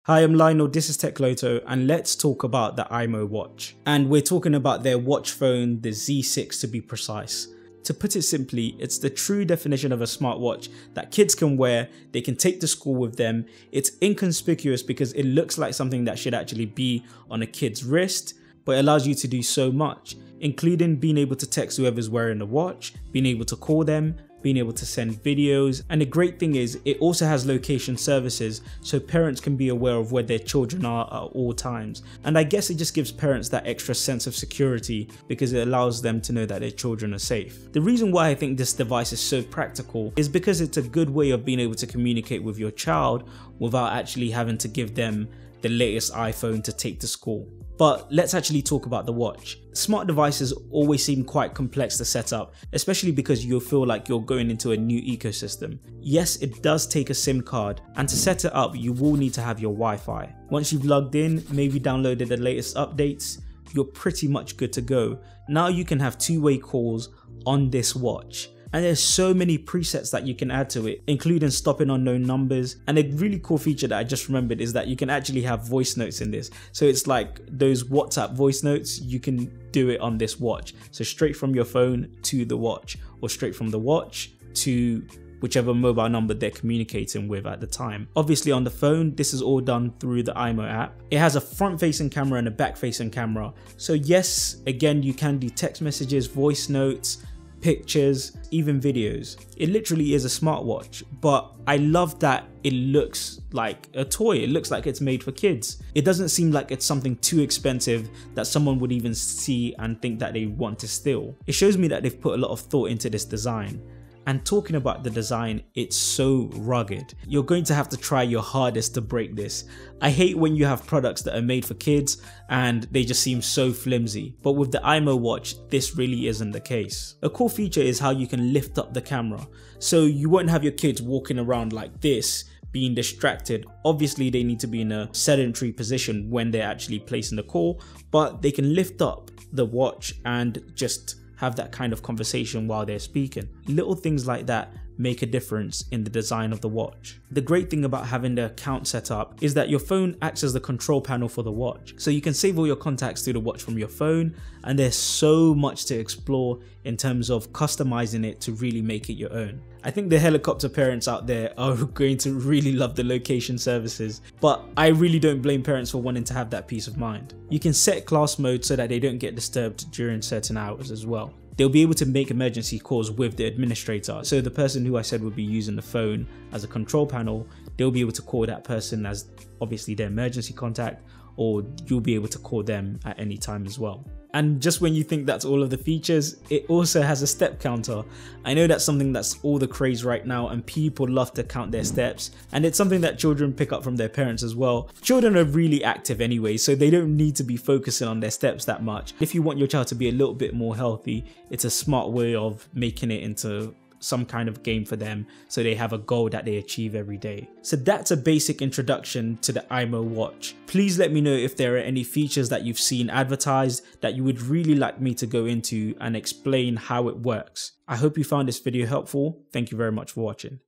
Hi, I'm Lionel, this is Techloto, and let's talk about the imoo watch. And we're talking about their watch phone, the Z6 to be precise. To put it simply, it's the true definition of a smartwatch that kids can wear, they can take to school with them. It's inconspicuous because it looks like something that should actually be on a kid's wrist, but it allows you to do so much, including being able to text whoever's wearing the watch, being able to call them, being able to send videos, and the great thing is it also has location services so parents can be aware of where their children are at all times. And I guess it just gives parents that extra sense of security because it allows them to know that their children are safe. The reason why I think this device is so practical is because it's a good way of being able to communicate with your child without actually having to give them the latest iPhone to take to school. But let's actually talk about the watch. Smart devices always seem quite complex to set up, especially because you'll feel like you're going into a new ecosystem. Yes, it does take a SIM card, and to set it up, you will need to have your Wi-Fi. Once you've logged in, maybe downloaded the latest updates, you're pretty much good to go. Now you can have two-way calls on this watch. And there's so many presets that you can add to it, including stopping unknown numbers. And a really cool feature that I just remembered is that you can actually have voice notes in this. So it's like those WhatsApp voice notes, you can do it on this watch. So straight from your phone to the watch, or straight from the watch to whichever mobile number they're communicating with at the time. Obviously on the phone, this is all done through the imoo app. It has a front-facing camera and a back-facing camera. So yes, again, you can do text messages, voice notes, pictures, even videos. It literally is a smartwatch, but I love that it looks like a toy. It looks like it's made for kids. It doesn't seem like it's something too expensive that someone would even see and think that they want to steal. It shows me that they've put a lot of thought into this design. And talking about the design, it's so rugged. You're going to have to try your hardest to break this. I hate when you have products that are made for kids and they just seem so flimsy, but with the imoo watch, this really isn't the case. A cool feature is how you can lift up the camera, so you won't have your kids walking around like this, being distracted. Obviously they need to be in a sedentary position when they're actually placing the call, but they can lift up the watch and just have that kind of conversation while they're speaking. Little things like that make a difference in the design of the watch. The great thing about having the account set up is that your phone acts as the control panel for the watch. So you can save all your contacts through the watch from your phone, and there's so much to explore in terms of customizing it to really make it your own. I think the helicopter parents out there are going to really love the location services, but I really don't blame parents for wanting to have that peace of mind. You can set class mode so that they don't get disturbed during certain hours as well. They'll be able to make emergency calls with the administrator. So the person who I said would be using the phone as a control panel, they'll be able to call that person as obviously their emergency contact, or you'll be able to call them at any time as well. And just when you think that's all of the features, it also has a step counter. I know that's something that's all the craze right now and people love to count their steps, and it's something that children pick up from their parents as well. Children are really active anyway, so they don't need to be focusing on their steps that much. If you want your child to be a little bit more healthy, it's a smart way of making it into some kind of game for them, so they have a goal that they achieve every day. So that's a basic introduction to the imoo watch. Please let me know if there are any features that you've seen advertised that you would really like me to go into and explain how it works. I hope you found this video helpful. Thank you very much for watching.